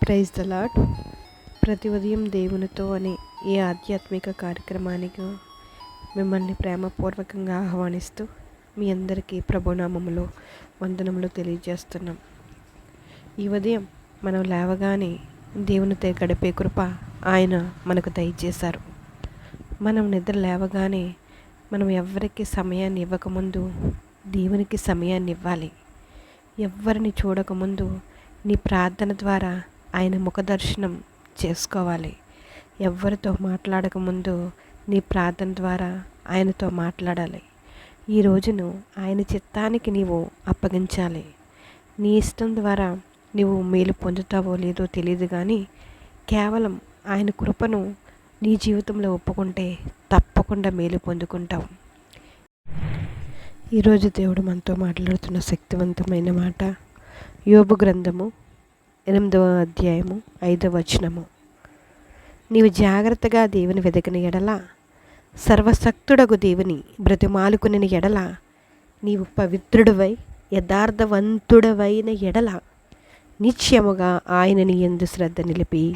Praise the lord. ప్రతి ఉదయం దేవునితో అనే ఈ ఆధ్యాత్మిక కార్యక్రమానికి మిమ్మల్ని ప్రేమపూర్వకంగా ఆహ్వానిస్తూ మీ అందరికీ ప్రభునామములో వందనములు తెలియజేస్తున్నాం. ఈ ఉదయం మనం లేవగానే దేవునితో గడిపే కృప ఆయన మనకు దయచేశారు. మనం నిద్ర లేవగానే మనం ఎవరికి సమయాన్ని ఇవ్వకముందు దేవునికి సమయాన్ని ఇవ్వాలి. ఎవరిని చూడకముందు నీ ప్రార్థన ద్వారా ఆయన ముఖదర్శనం చేసుకోవాలి. ఎవరితో మాట్లాడకముందు నీ ప్రార్థన ద్వారా ఆయనతో మాట్లాడాలి. ఈ రోజును ఆయన చిత్తానికి నీవు అప్పగించాలి. నీ ఇష్టం ద్వారా నీవు మేలు పొందుతావో లేదో తెలియదు, కానీ కేవలం ఆయన కృపను నీ జీవితంలో ఒప్పుకుంటే తప్పకుండా మేలు పొందుకుంటావు. ఈరోజు దేవుడు మనతో మాట్లాడుతున్న శక్తివంతమైన మాట యోబు గ్రంథము 8వ అధ్యాయము 5వ వచనము. నీవు జాగ్రత్తగా దేవుని వెదకిన ఎడల, సర్వశక్తుడగు దేవుని బ్రతిమాలుకుని ఎడల, నీవు పవిత్రుడవై యథార్థవంతుడవైన ఎడల, నిశ్చయముగా ఆయన నీ యందు శ్రద్ధ నిలిపి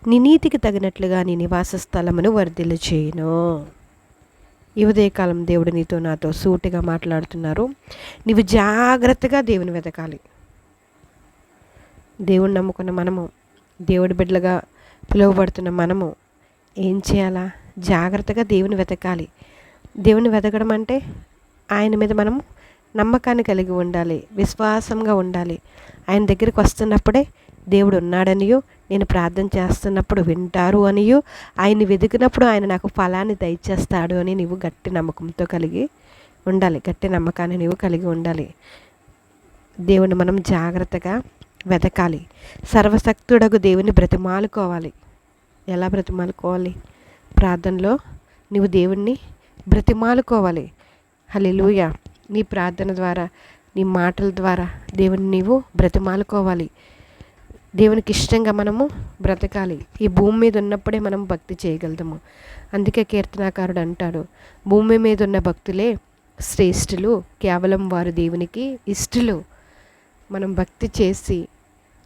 నీ నీతికి తగినట్లుగా నీ నివాస స్థలమును వర్ధిల్లు చేయును. ఈ ఉదయకాలం దేవుడు నీతో నాతో సూటిగా మాట్లాడుతున్నారు. నీవు జాగ్రత్తగా దేవుని వెతకాలి. దేవుని నమ్ముకున్న మనము, దేవుడి బిడ్డలుగా పిలువబడుతున్న మనము ఏం చేయాలా? జాగ్రత్తగా దేవుని వెతకాలి. దేవుని వెతకడం అంటే ఆయన మీద మనము నమ్మకాన్ని కలిగి ఉండాలి, విశ్వాసంగా ఉండాలి. ఆయన దగ్గరికి వస్తున్నప్పుడే దేవుడు ఉన్నాడనియో, నేను ప్రార్థన చేస్తున్నప్పుడు వింటారు అనియో, ఆయన్ని వెతికినప్పుడు ఆయన నాకు ఫలాన్ని దయచేస్తాడు అని నీవు గట్టి నమ్మకంతో కలిగి ఉండాలి. గట్టి నమ్మకాన్ని నీవు కలిగి ఉండాలి. దేవుని మనం జాగ్రత్తగా వెతకాలి. సర్వశక్తుడగు దేవుని బ్రతిమాలుకోవాలి. ఎలా బ్రతిమాలుకోవాలి? ప్రార్థనలో నీవు దేవుణ్ణి బ్రతిమాలుకోవాలి. హల్లెలూయా. నీ ప్రార్థన ద్వారా, నీ మాటల ద్వారా దేవుని నీవు బ్రతిమాలుకోవాలి. దేవునికి ఇష్టంగా మనము బ్రతకాలి. ఈ భూమి మీద ఉన్నప్పుడే మనం భక్తి చేయగలుగుతాము. అందుకే కీర్తనాకారుడు అంటాడు, భూమి మీద ఉన్న భక్తులే శ్రేష్ఠులు, కేవలం వారు దేవునికి ఇష్టలు. మనం భక్తి చేసి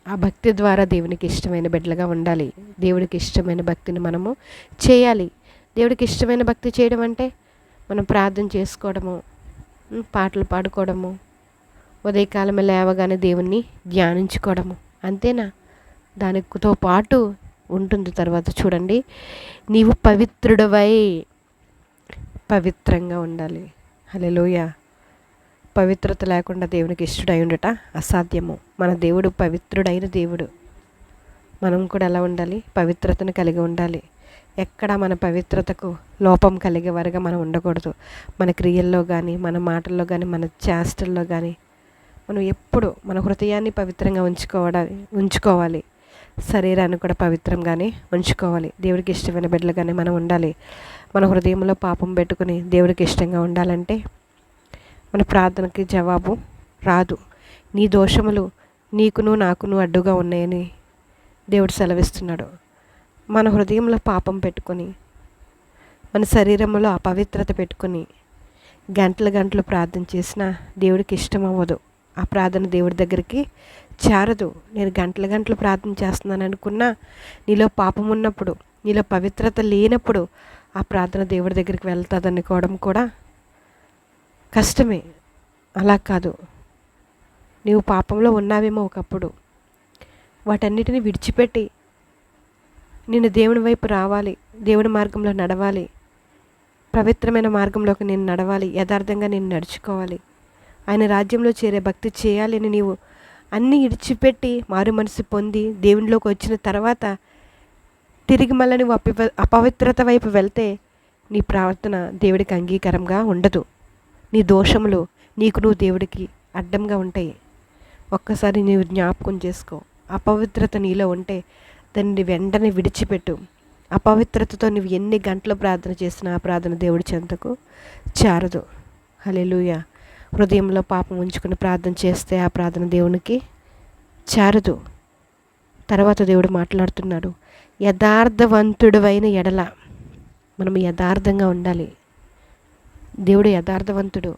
ఆ భక్తి ద్వారా దేవునికి ఇష్టమైన బిడ్డలుగా ఉండాలి. దేవుడికి ఇష్టమైన భక్తిని మనము చేయాలి. దేవుడికి ఇష్టమైన భక్తి చేయడం అంటే మనం ప్రార్థన చేసుకోవడము, పాటలు పాడుకోవడము, ఉదయకాలం లేవగానే దేవుణ్ణి ధ్యానించుకోవడము, అంతేనా? దానితో పాటు ఉంటుంది తర్వాత చూడండి, నీవు పవిత్రుడవై పవిత్రంగా ఉండాలి. హల్లెలూయా. పవిత్రత లేకుండా దేవునికి ఇష్టడై ఉండట అసాధ్యము. మన దేవుడు పవిత్రుడైన దేవుడు. మనం కూడా ఎలా ఉండాలి? పవిత్రతను కలిగి ఉండాలి. ఎక్కడ మన పవిత్రతకు లోపం కలిగే వరగా మనం ఉండకూడదు. మన క్రియల్లో కానీ, మన మాటల్లో కానీ, మన చేష్టల్లో కానీ మనం ఎప్పుడు మన హృదయాన్ని పవిత్రంగా ఉంచుకోవాలి. శరీరాన్ని కూడా పవిత్రంగానే ఉంచుకోవాలి. దేవుడికి ఇష్టమైన బిడ్డలుగానే మనం ఉండాలి. మన హృదయంలో పాపం పెట్టుకుని దేవుడికి ఇష్టంగా ఉండాలంటే మన ప్రార్థనకి జవాబు రాదు. నీ దోషములు నీకును నాకును అడ్డుగా ఉన్నాయని దేవుడు సెలవిస్తున్నాడు. మన హృదయంలో పాపం పెట్టుకొని, మన శరీరంలో అపవిత్రత పెట్టుకొని గంటలు ప్రార్థన చేసినా దేవుడికి ఇష్టం అవ్వదు. ఆ ప్రార్థన దేవుడి దగ్గరికి చేరదు. నేను గంటలు ప్రార్థన చేస్తున్నాను అనుకున్నా, నీలో పాపం ఉన్నప్పుడు, నీలో పవిత్రత లేనప్పుడు ఆ ప్రార్థన దేవుడి దగ్గరికి వెళ్తుంది అనుకోవడం కూడా కష్టమే. అలా కాదు. నీవు పాపంలో ఉన్నావేమో ఒకప్పుడు, వాటన్నిటిని విడిచిపెట్టి నేను దేవుని వైపు రావాలి, దేవుని మార్గంలో నడవాలి, పవిత్రమైన మార్గంలోకి నేను నడవాలి, యథార్థంగా నేను నడుచుకోవాలి, ఆయన రాజ్యంలో చేరే భక్తి చేయాలి అని నీవు అన్నీ విడిచిపెట్టి మారు మనసు పొంది దేవునిలోకి వచ్చిన తర్వాత తిరిగి మళ్ళీ నువ్వు అపవిత్రత వైపు వెళ్తే నీ ప్రార్థన దేవుడికి అంగీకారంగా ఉండదు. నీ దోషములు నీకు నువ్వు దేవుడికి అడ్డంగా ఉంటాయి. ఒక్కసారి నీవు జ్ఞాపకం చేసుకో. అపవిత్రత నీలో ఉంటే దాన్ని వెంటనే విడిచిపెట్టు. అపవిత్రతతో నువ్వు ఎన్ని గంటలు ప్రార్థన చేసినా ఆ ప్రార్థన దేవుడి చెంతకు చేరదు. హల్లెలూయా. హృదయంలో పాపం ఉంచుకుని ప్రార్థన చేస్తే ఆ ప్రార్థన దేవునికి చేరదు. తర్వాత దేవుడు మాట్లాడుతున్నాడు, యథార్థవంతుడైన ఎడల. మనం యథార్థంగా ఉండాలి. దేవుడు యథార్థవంతుడు.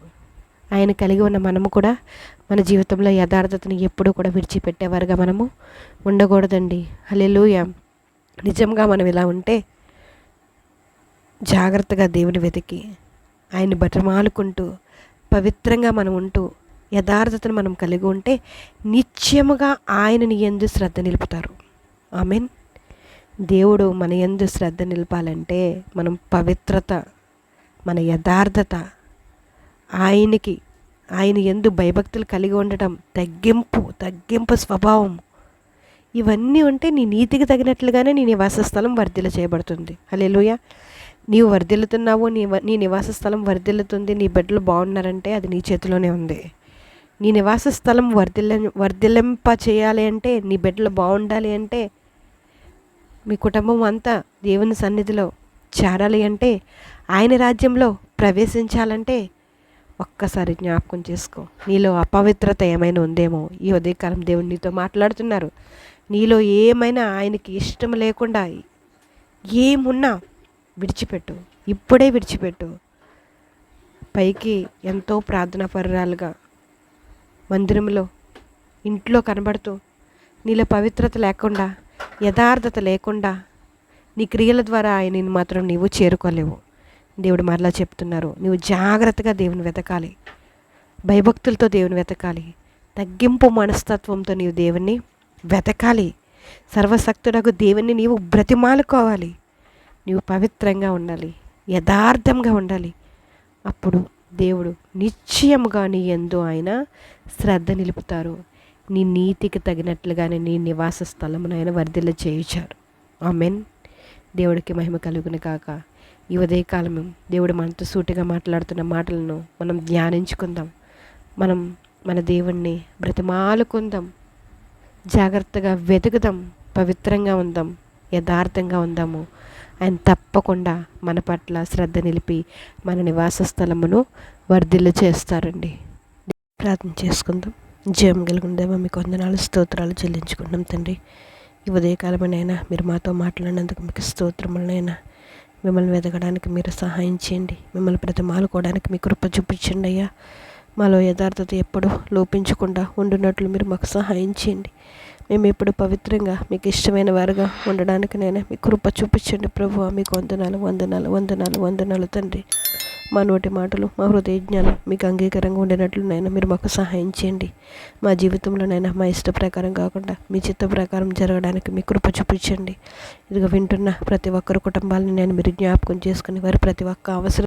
ఆయన కలిగి ఉన్న మనము కూడా మన జీవితంలో యథార్థతని ఎప్పుడూ కూడా విడిచిపెట్టేవారుగా మనము ఉండకూడదండి. హల్లెలూయా. నిజంగా మనం ఇలా ఉంటే జాగ్రత్తగా దేవుని వెతికి ఆయన్ని బతిమాలుకుంటూ పవిత్రంగా మనం ఉంటూ యథార్థతను మనం కలిగి ఉంటే నిత్యముగా ఆయన నీ యందు శ్రద్ధ నిలుపుతారు. ఆమేన్. దేవుడు మన యందు శ్రద్ధ నిలపాలంటే మనం పవిత్రత, మన యథార్థత, ఆయన యందు భయభక్తులు కలిగి ఉండటం, తగ్గింపు స్వభావం, ఇవన్నీ ఉంటే నీ నీతికి తగినట్లుగానే నీ నివాస స్థలం వర్ధిల్ల చేయబడుతుంది. హల్లెలూయా. నీవు వర్ధిల్లుతున్నావు, నీ నివాస స్థలం వర్ధిల్లుతుంది, నీ బిడ్డలు బాగున్నారంటే అది నీ చేతిలోనే ఉంది. నీ నివాస స్థలం వర్ధిల్లింప చేయాలి అంటే, నీ బిడ్డలు బాగుండాలి అంటే, మీ కుటుంబం అంతా దేవుని సన్నిధిలో చేరాలి అంటే, ఆయన రాజ్యంలో ప్రవేశించాలంటే ఒక్కసారి జ్ఞాపకం చేసుకో. నీలో అపవిత్రత ఏమైనా ఉందేమో ఈ ఉదయకాలం దేవుడు నీతో మాట్లాడుతున్నారు. నీలో ఏమైనా ఆయనకి ఇష్టం లేకుండా ఏమున్నా విడిచిపెట్టు, ఇప్పుడే విడిచిపెట్టు. పైకి ఎంతో ప్రార్థనాపరురాలుగా మందిరంలో, ఇంట్లో కనబడుతూ నీలో పవిత్రత లేకుండా, యథార్థత లేకుండా నీ క్రియల ద్వారా ఆయనని మాత్రం నీవు చేరుకోలేవు. దేవుడు మరలా చెప్తున్నారు, నువ్వు జాగ్రత్తగా దేవుని వెతకాలి, భయభక్తులతో దేవుని వెతకాలి, తగ్గింపు మనస్తత్వంతో నీవు దేవుణ్ణి వెతకాలి, సర్వశక్తుడకు దేవుణ్ణి నీవు బ్రతిమాలుకోవాలి. నీవు పవిత్రంగా ఉండాలి, యథార్థంగా ఉండాలి. అప్పుడు దేవుడు నిశ్చయముగా నీ యందు ఆయన శ్రద్ధ నిలుపుతారు. నీ నీతికి తగినట్లుగానే నీ నివాస స్థలమును ఆయన వర్ధిల్ల చేయుచారు. ఆమేన్. దేవుడికి మహిమ కలుగును కాక. ఈ ఉదయకాలము దేవుడు మనతో సూటిగా మాట్లాడుతున్న మాటలను మనం ధ్యానించుకుందాం. మనం మన దేవుణ్ణి బ్రతిమాలుకుందాం, జాగ్రత్తగా వెతుకుదాం, పవిత్రంగా ఉందాం, యథార్థంగా ఉందాము. ఆయన తప్పకుండా మన పట్ల శ్రద్ధ నిలిపి మన నివాస స్థలమును వర్ధిల్ల చేస్తారండి. ప్రార్థన చేసుకుందాం. జయం కలిగిన దేవా, మీకు వందనాలు, స్తోత్రాలు చెల్లించుకుంటాం తండ్రి. ఈ ఉదయకాలమైనా మీరు మాతో మాట్లాడినందుకు మీకు స్తోత్రములనైనా. మిమ్మల్ని వెతకడానికి మీరు సహాయం చేయండి, మిమ్మల్ని బ్రతిమాలుకోవడానికి మీ కృప చూపించండి అయ్యా. మాలో యథార్థత ఎప్పుడు లోపించకుండా ఉండునట్లు మీరు మాకు సహాయం చేయండి. మేము ఎప్పుడు పవిత్రంగా మీకు ఇష్టమైన వారుగా ఉండడానికి నేను మీ కృప చూపించండి ప్రభువా. మీకు వందనాలు వందనాలు వందనాలు వందనాలు తండ్రి. మా నోటి మాటలు, మా హృదయ జ్ఞానం మీకు అంగీకారంగా ఉండేటట్లు నైనా మీరు మాకు సహాయం చేయండి. మా జీవితంలోనైనా మా ఇష్ట ప్రకారం కాకుండా మీ చిత్త ప్రకారం జరగడానికి మీ కృప చూపించండి. ఇదిగో వింటున్న ప్రతి ఒక్కరి కుటుంబాలను నేను మీరు జ్ఞాపకం చేసుకుని వారి ప్రతి ఒక్క అవసరం